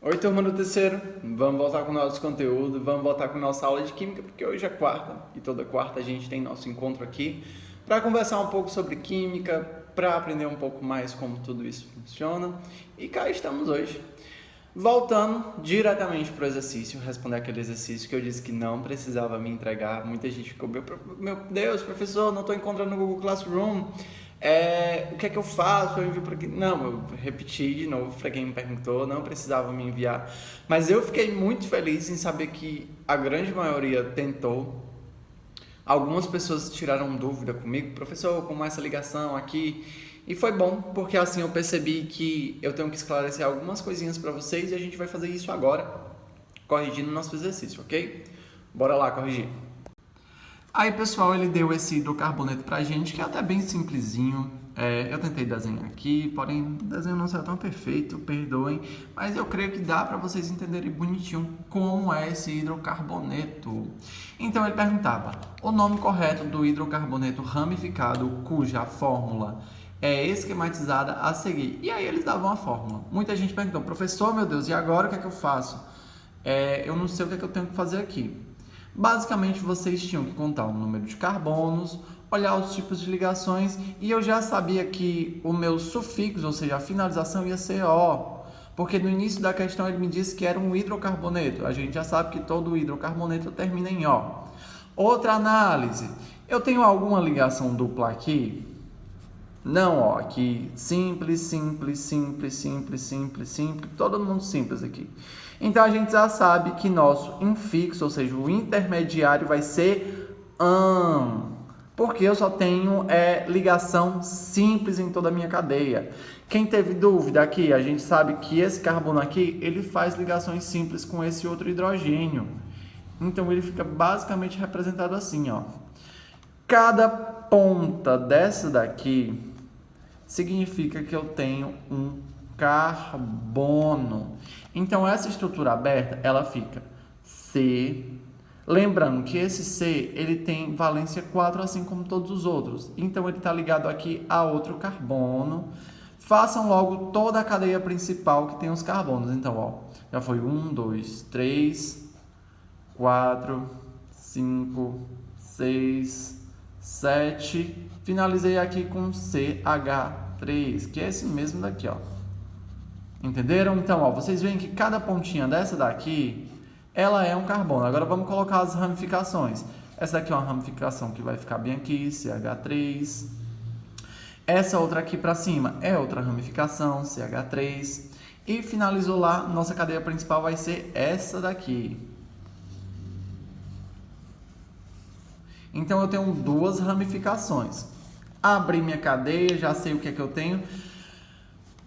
Oi, turma do terceiro. Vamos voltar com o nosso conteúdo, vamos voltar com nossa aula de química, porque hoje é quarta e toda quarta a gente tem nosso encontro aqui para conversar um pouco sobre química, para aprender um pouco mais como tudo isso funciona. E cá estamos hoje. Voltando diretamente para o exercício, responder aquele exercício que eu disse que não precisava me entregar. Muita gente ficou, meu Deus, professor, não estou encontrando no Google Classroom. O que é que eu faço? Eu envio para aqui. Não, eu repeti de novo para quem me perguntou, não precisava me enviar. Mas eu fiquei muito feliz em saber que a grande maioria tentou. Algumas pessoas tiraram dúvida comigo, professor, como essa ligação aqui? E foi bom, porque assim eu percebi que eu tenho que esclarecer algumas coisinhas para vocês e a gente vai fazer isso agora, corrigindo nosso exercício, ok? Bora lá corrigir. Aí, pessoal, ele deu esse hidrocarboneto pra gente, que é até bem simplesinho. Eu tentei desenhar aqui, porém o desenho não saiu tão perfeito, perdoem, mas eu creio que dá para vocês entenderem bonitinho como é esse hidrocarboneto. Então ele perguntava o nome correto do hidrocarboneto ramificado cuja fórmula é esquematizada a seguir. E aí eles davam a fórmula. Muita gente perguntou, professor, meu Deus, e agora o que é que eu faço? Eu não sei o que é que eu tenho que fazer aqui. Basicamente, vocês tinham que contar o número de carbonos, olhar os tipos de ligações, e eu já sabia que o meu sufixo, ou seja, a finalização ia ser O, porque no início da questão ele me disse que era um hidrocarboneto. A gente já sabe que todo hidrocarboneto termina em O. Outra análise. Eu tenho alguma ligação dupla aqui? Não, ó, aqui simples, simples, simples, simples, simples, simples, todo mundo simples aqui. Então a gente já sabe que nosso infixo, ou seja, o intermediário vai ser AN, porque eu só tenho ligação simples em toda a minha cadeia. Quem teve dúvida aqui, a gente sabe que esse carbono aqui, ele faz ligações simples com esse outro hidrogênio. Então ele fica basicamente representado assim, ó. Cada ponta dessa daqui significa que eu tenho um carbono. Então essa estrutura aberta, ela fica C. Lembrando que esse C, ele tem valência 4, assim como todos os outros. Então ele está ligado aqui a outro carbono. Façam logo toda a cadeia principal que tem os carbonos. Então, ó, já foi 1, 2, 3, 4, 5, 6, 7. Finalizei aqui com CH3, que é esse mesmo daqui, ó. Entenderam? Então, ó, vocês veem que cada pontinha dessa daqui, ela é um carbono. Agora vamos colocar as ramificações. Essa daqui é uma ramificação que vai ficar bem aqui, CH3. Essa outra aqui para cima é outra ramificação, CH3. E finalizou lá, nossa cadeia principal vai ser essa daqui. Então eu tenho duas ramificações. Abri minha cadeia, já sei o que é que eu tenho.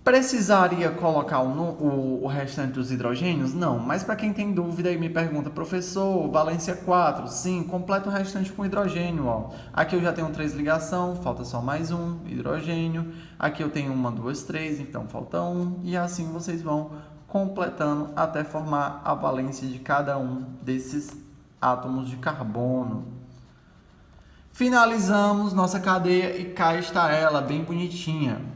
Precisaria colocar o restante dos hidrogênios? Não, mas para quem tem dúvida e me pergunta, professor, valência 4, sim, completa o restante com hidrogênio. Ó. Aqui eu já tenho 3 ligações, falta só mais um hidrogênio. Aqui eu tenho 1, 2, 3, então falta 1. E assim vocês vão completando até formar a valência de cada um desses átomos de carbono. Finalizamos nossa cadeia e cá está ela, bem bonitinha.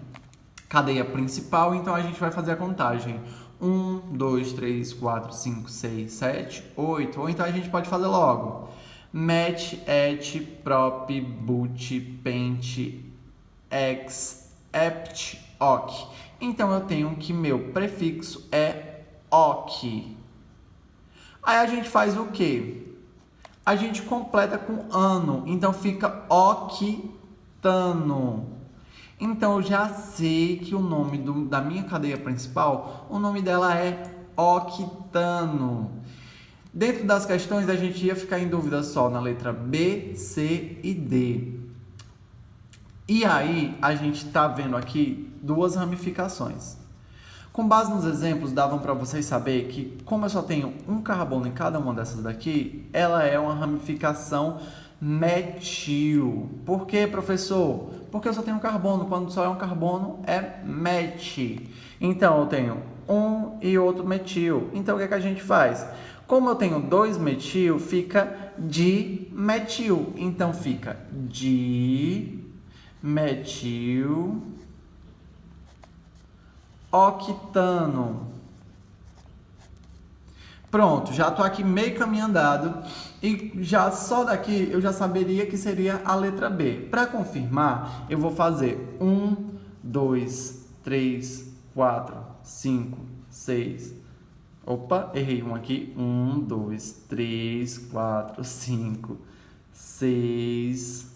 Cadeia principal, então a gente vai fazer a contagem. 1, 2, 3, 4, 5, 6, 7, 8. Ou então a gente pode fazer logo. Met, et, prop, but, pent, ex, ept, oc. Então eu tenho que meu prefixo é oc. Aí a gente faz o quê? A gente completa com ano, então fica octano. Então eu já sei que o nome da minha cadeia principal, o nome dela é octano. Dentro das questões a gente ia ficar em dúvida só na letra B, C e D. E aí a gente está vendo aqui duas ramificações. Com base nos exemplos, davam para vocês saber que, como eu só tenho um carbono em cada uma dessas daqui, ela é uma ramificação metil. Por quê, professor? Porque eu só tenho um carbono. Quando só é um carbono, é met. Então, eu tenho um e outro metil. Então, o que é que a gente faz? Como eu tenho 2 metil, fica dimetil. Então, fica dimetil octano. Pronto, já estou aqui meio caminho andado e já só daqui eu já saberia que seria a letra B. Para confirmar, eu vou fazer 1, 2, 3, 4, 5, 6. Opa, errei um aqui. 1, 2, 3, 4, 5, 6,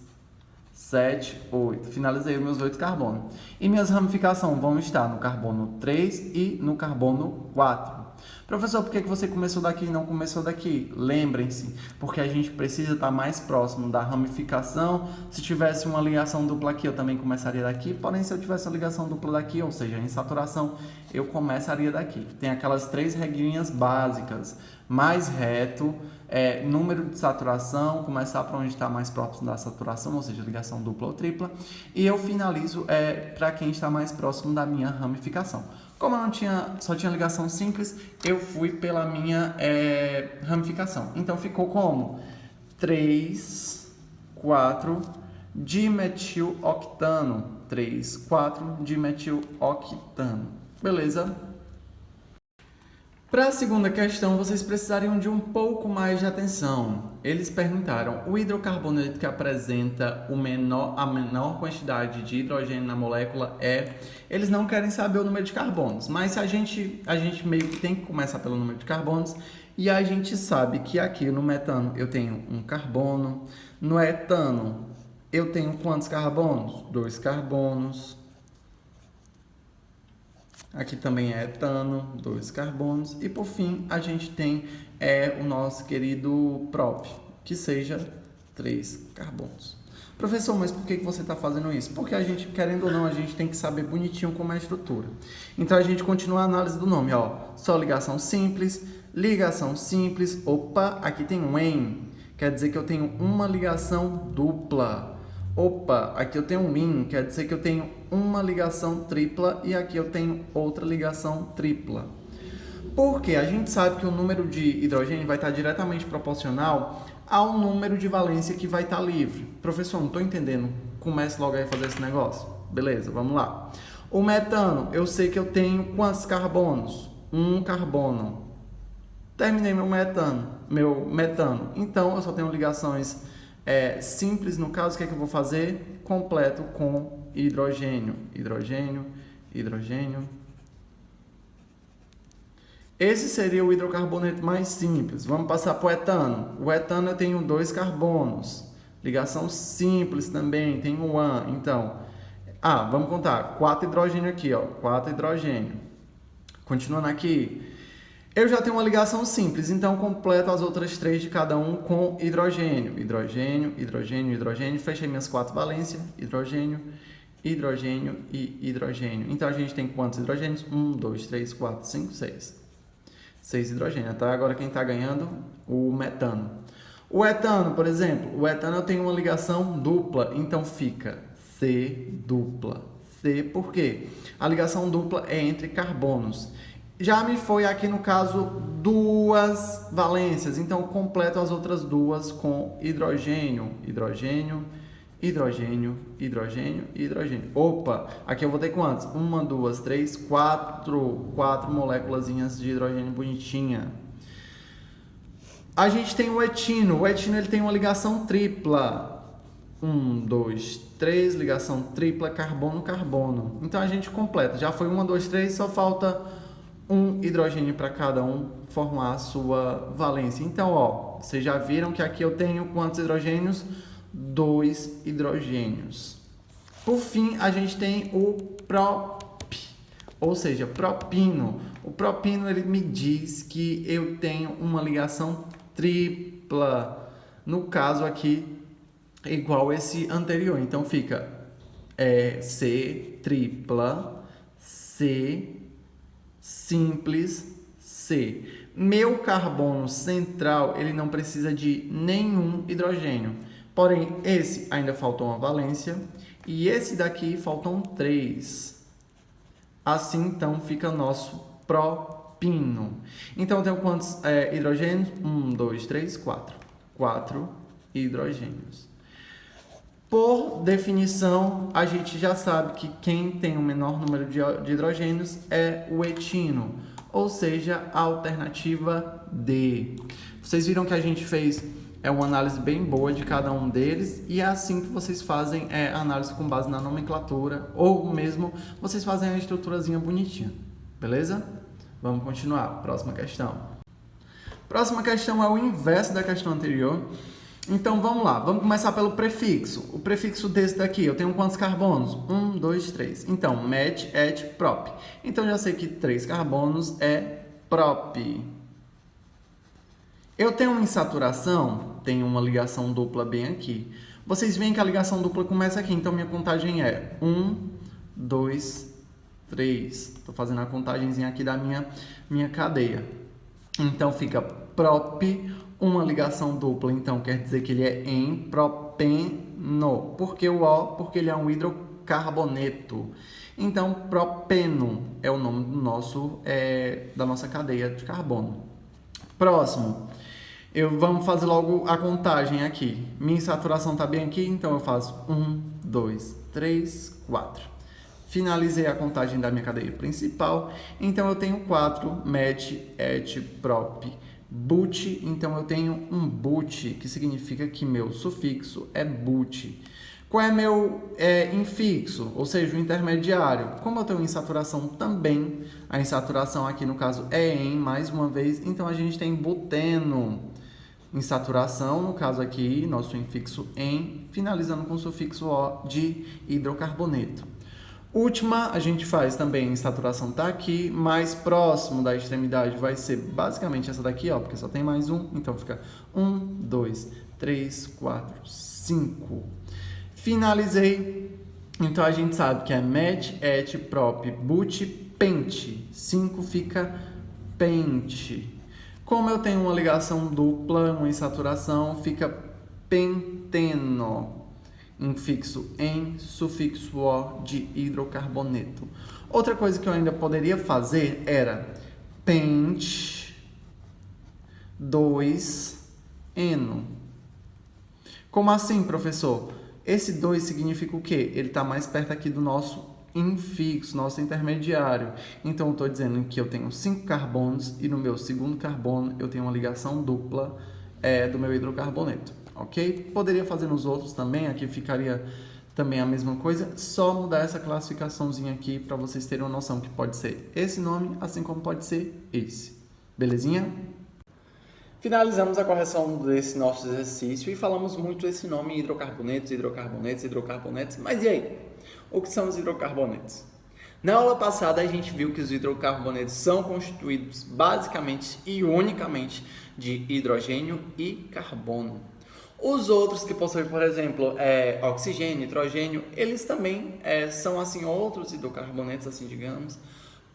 7, 8. Finalizei os meus 8 carbonos. E minhas ramificações vão estar no carbono 3 e no carbono 4. Professor, por que você começou daqui e não começou daqui? Lembrem-se, porque a gente precisa estar mais próximo da ramificação. Se tivesse uma ligação dupla aqui, eu também começaria daqui. Porém, se eu tivesse a ligação dupla daqui, ou seja, em saturação, eu começaria daqui. Tem aquelas 3 regrinhas básicas. Mais reto, número de saturação, começar para onde está mais próximo da saturação, ou seja, ligação dupla ou tripla. E eu finalizo para quem está mais próximo da minha ramificação. Como eu só tinha ligação simples, eu fui pela minha ramificação. Então ficou como? 3, 4 dimetiloctano. 3, 4 dimetiloctano. Beleza? Para a segunda questão, vocês precisariam de um pouco mais de atenção. Eles perguntaram, o hidrocarboneto que apresenta a menor quantidade de hidrogênio na molécula Eles não querem saber o número de carbonos, mas a gente meio que tem que começar pelo número de carbonos, e a gente sabe que aqui no metano eu tenho um carbono, no etano eu tenho quantos carbonos? 2 carbonos. Aqui também é etano, 2 carbonos. E por fim, a gente tem o nosso querido prop, que seja 3 carbonos. Professor, mas por que você está fazendo isso? Porque a gente, querendo ou não, a gente tem que saber bonitinho como é a estrutura. Então, a gente continua a análise do nome, ó. Só ligação simples. Opa, aqui tem um em. Quer dizer que eu tenho uma ligação dupla. Opa, aqui eu tenho um in, quer dizer que eu tenho uma ligação tripla e aqui eu tenho outra ligação tripla. Porque a gente sabe que o número de hidrogênio vai estar diretamente proporcional ao número de valência que vai estar livre. Professor, não estou entendendo. Comece logo aí a fazer esse negócio. Beleza, vamos lá. O metano, eu sei que eu tenho quantos carbonos? 1 carbono. Terminei meu metano. Então, eu só tenho ligações simples. No caso, o que é que eu vou fazer? Completo com hidrogênio. Hidrogênio. Esse seria o hidrocarboneto mais simples. Vamos passar para o etano. O etano eu tenho 2 carbonos. Ligação simples também, tem um an. Então, vamos contar. 4 hidrogênio aqui, ó. 4 hidrogênio. Continuando aqui. Eu já tenho uma ligação simples, então completo as outras 3 de cada um com hidrogênio. Hidrogênio. Fechei minhas 4 valências. Hidrogênio e hidrogênio. Então, a gente tem quantos hidrogênios? 1, 2, 3, 4, 5, 6. 6 hidrogênios, tá? Agora quem está ganhando? O metano. O etano, por exemplo, eu tenho uma ligação dupla, então fica C dupla. C por quê? A ligação dupla é entre carbonos. Já me foi aqui no caso 2 valências, então completo as outras 2 com hidrogênio. Opa, aqui eu vou ter quantos? 1, 2, 3, 4 moléculazinhas de hidrogênio bonitinha. A gente tem o etino. O etino ele tem uma ligação tripla. 1, 2, 3, ligação tripla, carbono. Então a gente completa. Já foi 1, 2, 3, só falta um hidrogênio para cada um formar a sua valência. Então, ó, vocês já viram que aqui eu tenho quantos hidrogênios? 2 hidrogênios. Por fim, a gente tem o prop, ou seja, propino. O propino ele me diz que eu tenho uma ligação tripla. No caso aqui, igual esse anterior. Então, fica C tripla, C simples, C. Meu carbono central, ele não precisa de nenhum hidrogênio. Porém, esse ainda faltou uma valência e esse daqui faltam 3. Assim, então, fica nosso propino. Então, eu tenho quantos hidrogênios? 1, 2, 3, 4. 4 hidrogênios. Por definição, a gente já sabe que quem tem o menor número de hidrogênios é o etino. ou seja, a alternativa D. Vocês viram que a gente fez uma análise bem boa de cada um deles, e é assim que vocês fazem a análise com base na nomenclatura, ou mesmo vocês fazem a estruturazinha bonitinha, beleza? Vamos continuar, próxima questão. Próxima questão é o inverso da questão anterior. Então, vamos lá. Vamos começar pelo prefixo. O prefixo desse daqui, eu tenho quantos carbonos? 1, 2, 3. Então, met, et, prop. Então, já sei que 3 carbonos é prop. Eu tenho uma insaturação, tenho uma ligação dupla bem aqui. Vocês veem que a ligação dupla começa aqui. Então, minha contagem é 1, 2, 3. Estou fazendo a contagemzinha aqui da minha cadeia. Então, fica prop, uma ligação dupla. Então, quer dizer que ele é em propeno. Por que o O? Porque ele é um hidrocarboneto. Então, propeno é o nome do da nossa cadeia de carbono. Próximo. Vamos fazer logo a contagem aqui. Minha saturação está bem aqui, então eu faço 1, 2, 3, 4. Finalizei a contagem da minha cadeia principal, então eu tenho 4, met, et, prop, but, então eu tenho um but, que significa que meu sufixo é but. Qual é meu infixo, ou seja, o intermediário? Como eu tenho insaturação também, a insaturação aqui no caso é em, mais uma vez, então a gente tem buteno. Insaturação, no caso aqui, nosso infixo em, finalizando com o sufixo O de hidrocarboneto. Última, a gente faz também, a insaturação está aqui, mais próximo da extremidade vai ser basicamente essa daqui, ó, porque só tem mais um, então fica 1, 2, 3, 4, 5. Finalizei, então a gente sabe que é met, et, prop, but, pente. 5 fica pente. Como eu tenho uma ligação dupla, uma insaturação, fica penteno. Infixo em, sufixo O de hidrocarboneto. Outra coisa que eu ainda poderia fazer era pente 2-eno. Como assim, professor? Esse 2 significa o quê? Ele está mais perto aqui do nosso infixo, nosso intermediário. Então, eu estou dizendo que eu tenho 5 carbonos e no meu segundo carbono eu tenho uma ligação dupla do meu hidrocarboneto. Ok? Poderia fazer nos outros também, aqui ficaria também a mesma coisa, só mudar essa classificaçãozinha aqui para vocês terem uma noção que pode ser esse nome, assim como pode ser esse. Belezinha? Finalizamos a correção desse nosso exercício e falamos muito desse nome hidrocarbonetos, mas e aí? O que são os hidrocarbonetos? Na aula passada a gente viu que os hidrocarbonetos são constituídos basicamente e unicamente de hidrogênio e carbono. Os outros que possuem, por exemplo, oxigênio, nitrogênio, eles também são assim outros hidrocarbonetos, assim digamos,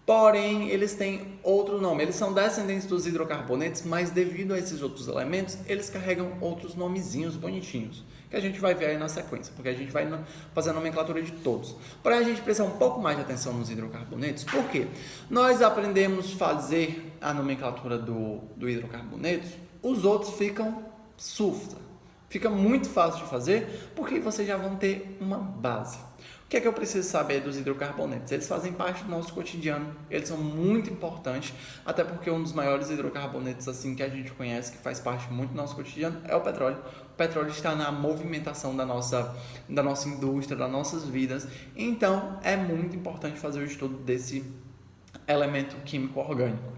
porém eles têm outro nome. Eles são descendentes dos hidrocarbonetos, mas devido a esses outros elementos, eles carregam outros nomezinhos bonitinhos, que a gente vai ver aí na sequência, porque a gente vai fazer a nomenclatura de todos. Porém, a gente precisa um pouco mais de atenção nos hidrocarbonetos, porque nós aprendemos a fazer a nomenclatura do hidrocarbonetos, os outros ficam sussa. Fica muito fácil de fazer, porque vocês já vão ter uma base. O que é que eu preciso saber dos hidrocarbonetos? Eles fazem parte do nosso cotidiano, eles são muito importantes, até porque um dos maiores hidrocarbonetos assim que a gente conhece, que faz parte muito do nosso cotidiano, é o petróleo. O petróleo está na movimentação da nossa indústria, das nossas vidas, então é muito importante fazer o estudo desse elemento químico orgânico.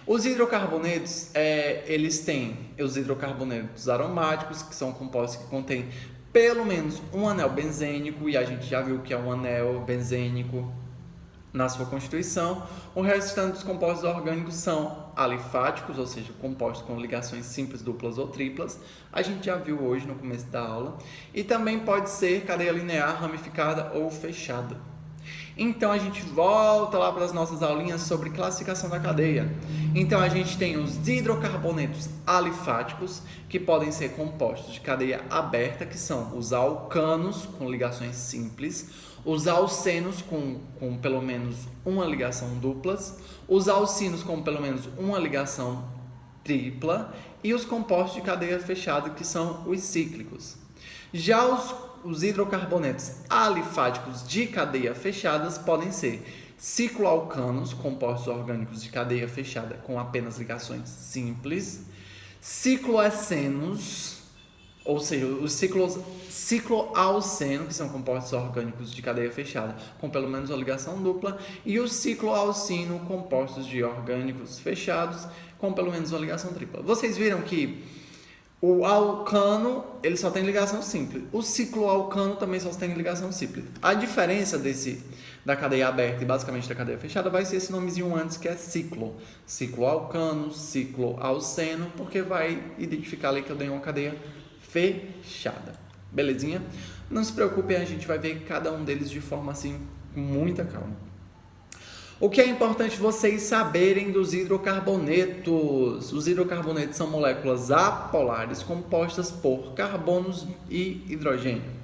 Os hidrocarbonetos, eles têm os hidrocarbonetos aromáticos, que são compostos que contêm pelo menos um anel benzênico, e a gente já viu que é um anel benzênico na sua constituição. O restante dos compostos orgânicos são alifáticos, ou seja, compostos com ligações simples, duplas ou triplas. A gente já viu hoje no começo da aula. E também pode ser cadeia linear, ramificada ou fechada. Então, a gente volta lá para as nossas aulinhas sobre classificação da cadeia. Então, a gente tem os hidrocarbonetos alifáticos, que podem ser compostos de cadeia aberta, que são os alcanos com ligações simples, os alcenos com pelo menos uma ligação duplas, os alcinos com pelo menos uma ligação tripla e os compostos de cadeia fechada, que são os cíclicos. Já os hidrocarbonetos alifáticos de cadeia fechadas podem ser cicloalcanos, compostos orgânicos de cadeia fechada com apenas ligações simples, cicloessenos, ou seja, os cicloalceno, que são compostos orgânicos de cadeia fechada com pelo menos uma ligação dupla, e os cicloalcino, compostos de orgânicos fechados com pelo menos uma ligação tripla. Vocês viram que o alcano, ele só tem ligação simples. O cicloalcano também só tem ligação simples. A diferença da cadeia aberta e basicamente da cadeia fechada vai ser esse nomezinho antes, que é ciclo. Cicloalcano, cicloalceno, porque vai identificar ali que eu dei uma cadeia fechada. Belezinha? Não se preocupem, a gente vai ver cada um deles de forma assim, com muita calma. O que é importante vocês saberem dos hidrocarbonetos? Os hidrocarbonetos são moléculas apolares compostas por carbonos e hidrogênio.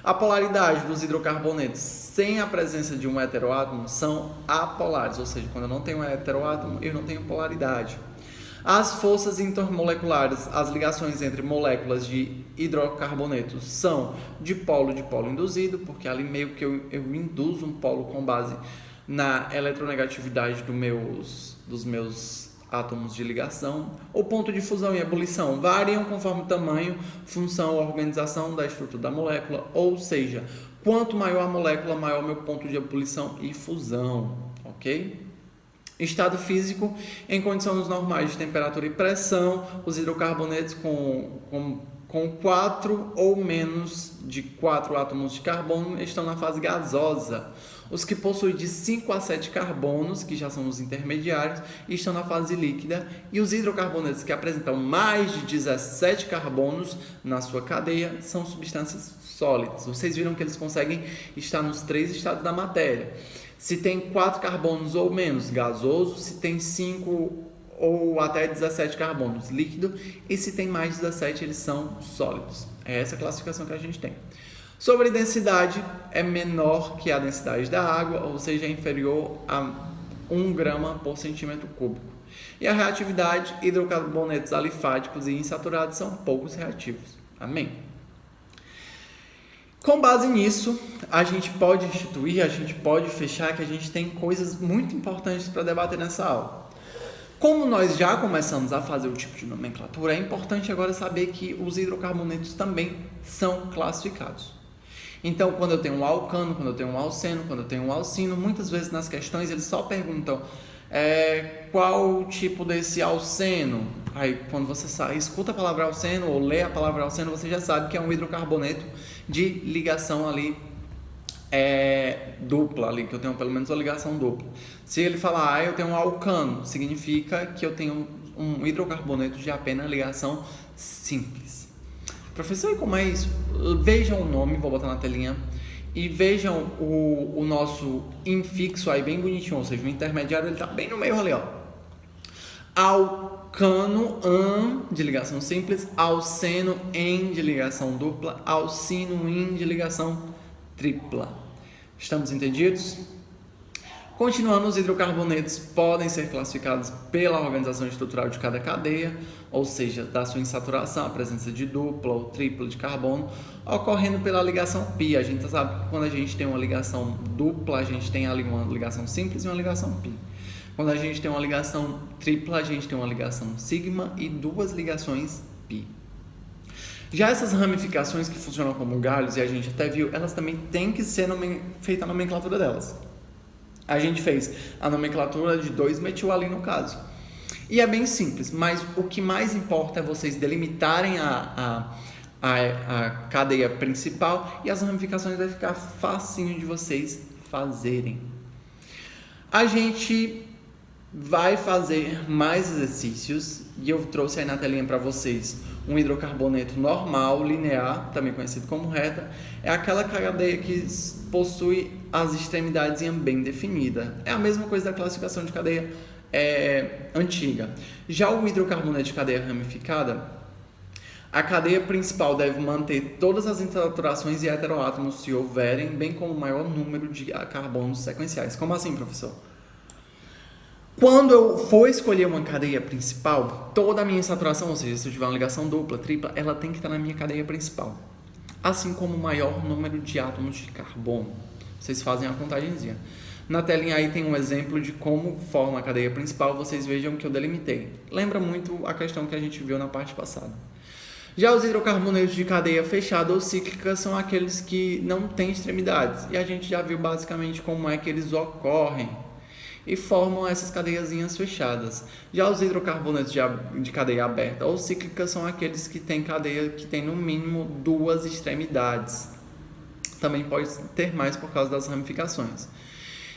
A polaridade dos hidrocarbonetos sem a presença de um heteroátomo são apolares, ou seja, quando eu não tenho um heteroátomo, eu não tenho polaridade. As forças intermoleculares, as ligações entre moléculas de hidrocarbonetos são de polo induzido, porque ali meio que eu induzo um polo com base na eletronegatividade dos meus átomos de ligação. O ponto de fusão e ebulição variam conforme o tamanho, função ou organização da estrutura da molécula, ou seja, quanto maior a molécula, maior o meu ponto de ebulição e fusão, ok? Estado físico, em condições normais de temperatura e pressão, os hidrocarbonetos com 4 ou menos de 4 átomos de carbono estão na fase gasosa. Os que possuem de 5 a 7 carbonos, que já são os intermediários, estão na fase líquida. E os hidrocarbonetos que apresentam mais de 17 carbonos na sua cadeia são substâncias sólidas. Vocês viram que eles conseguem estar nos 3 estados da matéria. Se tem 4 carbonos ou menos, gasoso. Se tem 5 ou até 17 carbonos, líquido. E se tem mais de 17, eles são sólidos. É essa a classificação que a gente tem. Sobre densidade, é menor que a densidade da água, ou seja, é inferior a 1 grama por centímetro cúbico. E a reatividade, hidrocarbonetos alifáticos e insaturados são poucos reativos. Amém? Com base nisso, a gente pode instituir, a gente pode fechar que a gente tem coisas muito importantes para debater nessa aula. Como nós já começamos a fazer o tipo de nomenclatura, é importante agora saber que os hidrocarbonetos também são classificados. Então, quando eu tenho um alcano, quando eu tenho um alceno, quando eu tenho um alcino, muitas vezes nas questões eles só perguntam qual o tipo desse alceno. Aí, quando você escuta a palavra alceno ou lê a palavra alceno, você já sabe que é um hidrocarboneto de ligação ali dupla, ali, que eu tenho pelo menos uma ligação dupla. Se ele falar, eu tenho um alcano, significa que eu tenho um hidrocarboneto de apenas ligação simples. Professor, e como é isso? Vejam o nome, vou botar na telinha, e vejam o nosso infixo aí bem bonitinho, ou seja, o intermediário ele tá bem no meio ali, ó. Alcano, de ligação simples, alceno, de ligação dupla, alcino, de ligação tripla. Estamos entendidos? Continuando, os hidrocarbonetos podem ser classificados pela organização estrutural de cada cadeia, ou seja, da sua insaturação, a presença de dupla ou tripla de carbono, ocorrendo pela ligação pi. A gente sabe que quando a gente tem uma ligação dupla, a gente tem ali uma ligação simples e uma ligação pi. Quando a gente tem uma ligação tripla, a gente tem uma ligação sigma e 2 ligações pi. Já essas ramificações que funcionam como galhos, e a gente até viu, elas também têm que ser feita a nomenclatura delas. A gente fez a nomenclatura de 2-metil ali no caso. E é bem simples, mas o que mais importa é vocês delimitarem a cadeia principal e as ramificações vai ficar facinho de vocês fazerem. A gente vai fazer mais exercícios e eu trouxe aí na telinha para vocês um hidrocarboneto normal, linear, também conhecido como reta, é aquela cadeia que possui as extremidades bem definidas. É a mesma coisa da classificação de cadeia antiga. Já o hidrocarboneto de cadeia ramificada, a cadeia principal deve manter todas as insaturações e heteroátomos se houverem, bem como o maior número de carbonos sequenciais. Como assim, professor? Quando eu for escolher uma cadeia principal, toda a minha insaturação, ou seja, se eu tiver uma ligação dupla, tripla, ela tem que estar na minha cadeia principal. Assim como o maior número de átomos de carbono. Vocês fazem a contagemzinha. Na telinha aí tem um exemplo de como forma a cadeia principal, vocês vejam que eu delimitei. Lembra muito a questão que a gente viu na parte passada. Já os hidrocarbonetos de cadeia fechada ou cíclica são aqueles que não têm extremidades. E a gente já viu basicamente como é que eles ocorrem e formam essas cadeiazinhas fechadas. Já os hidrocarbonetos de cadeia aberta ou cíclica são aqueles que têm cadeia que tem no mínimo 2 extremidades. Também pode ter mais por causa das ramificações.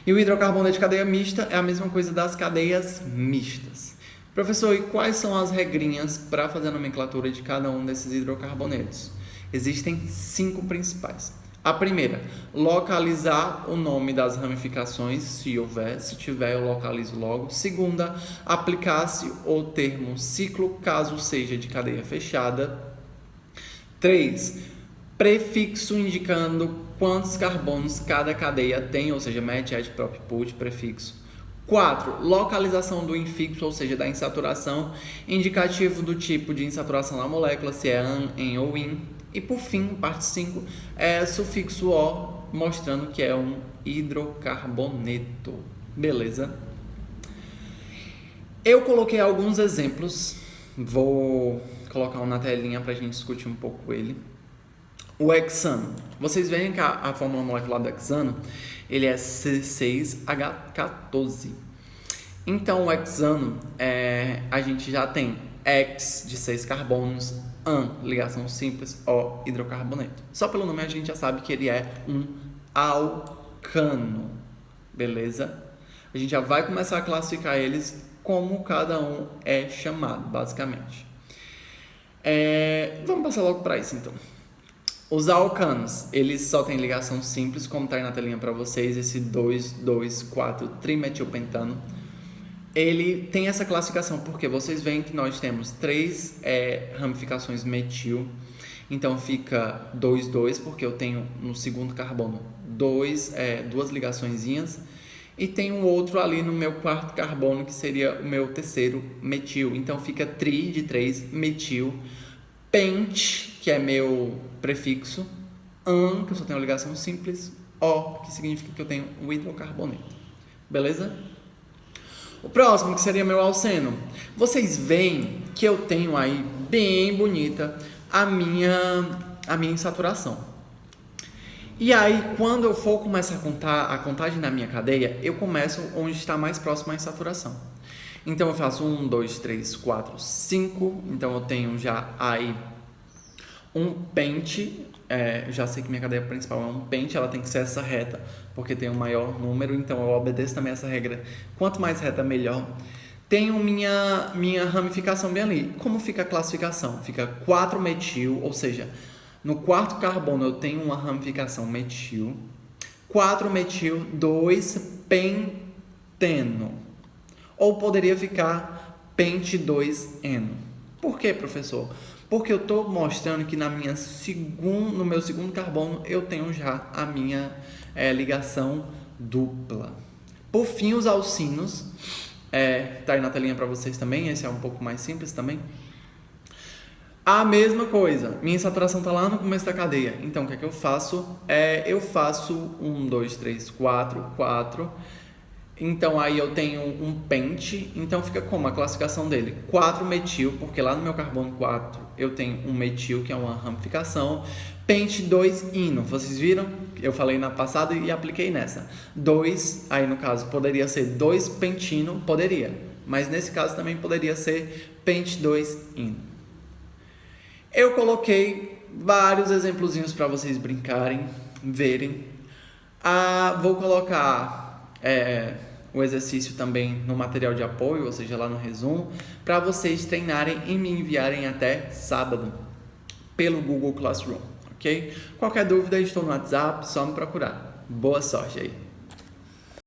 E o hidrocarboneto de cadeia mista é a mesma coisa das cadeias mistas. Professor, e quais são as regrinhas para fazer a nomenclatura de cada um desses hidrocarbonetos? Existem 5 principais. A primeira, localizar o nome das ramificações, se houver. Se tiver, eu localizo logo. Segunda, aplicar-se o termo ciclo, caso seja de cadeia fechada. 3, prefixo indicando quantos carbonos cada cadeia tem, ou seja, match, add, prop, put, prefixo. 4, localização do infixo, ou seja, da insaturação, indicativo do tipo de insaturação da molécula, se é an, en ou in. E por fim, parte 5, é sufixo O, mostrando que é um hidrocarboneto. Beleza? Eu coloquei alguns exemplos, vou colocar um na telinha para a gente discutir um pouco ele. O hexano. Vocês veem que a fórmula molecular do hexano, ele é C6H14. Então, o hexano, a gente já tem X de 6 carbonos, AN, ligação simples, O, hidrocarboneto. Só pelo nome a gente já sabe que ele é um alcano. Beleza? A gente já vai começar a classificar eles como cada um é chamado, basicamente. Vamos passar logo para isso, então. Os alcanos, eles só têm ligação simples, como está aí na telinha para vocês, esse 2,2,4-trimetilpentano. Ele tem essa classificação porque vocês veem que nós temos 3 ramificações metil, então fica 2,2, porque eu tenho no segundo carbono 2 ligaçõezinhas, e tem um outro ali no meu quarto carbono, que seria o meu terceiro metil, então fica tri de 3 metil, pent, que é meu prefixo, an, que eu só tenho ligação simples, O, que significa que eu tenho um hidrocarboneto. Beleza? O próximo, que seria meu alceno. Vocês veem que eu tenho aí, bem bonita, a minha insaturação. E aí, quando eu for começar a contar a contagem da minha cadeia, eu começo onde está mais próximo à insaturação. Então, eu faço 1, 2, 3, 4, 5. Então, eu tenho já aí um pente. Já sei que minha cadeia principal é um pente, ela tem que ser essa reta, porque tem um maior número, então eu obedeço também essa regra. Quanto mais reta, melhor. Tenho minha ramificação bem ali. Como fica a classificação? Fica 4 metil, ou seja, no quarto carbono eu tenho uma ramificação metil. 4 metil, 2 penteno. Ou poderia ficar pente 2-eno. Por quê, professor? Porque eu estou mostrando que no meu segundo carbono eu tenho já a minha ligação dupla. Por fim, os alcinos. Tá aí na telinha para vocês também. Esse é um pouco mais simples também. A mesma coisa. Minha insaturação está lá no começo da cadeia. Então, o que é que eu faço? Eu faço 1, 2, 3, 4, 4. Então, aí eu tenho um pente. Então, fica como a classificação dele? 4 metil, porque lá no meu carbono 4 eu tenho um metil, que é uma ramificação. Pente 2 ino. Vocês viram? Eu falei na passada e apliquei nessa. 2, aí no caso, poderia ser 2 pentino, poderia. Mas nesse caso também poderia ser pente 2 ino. Eu coloquei vários exemplozinhos para vocês brincarem, verem. Vou colocar o exercício também no material de apoio, ou seja, lá no resumo, para vocês treinarem e me enviarem até sábado pelo Google Classroom, ok? Qualquer dúvida, estou no WhatsApp, só me procurar. Boa sorte aí!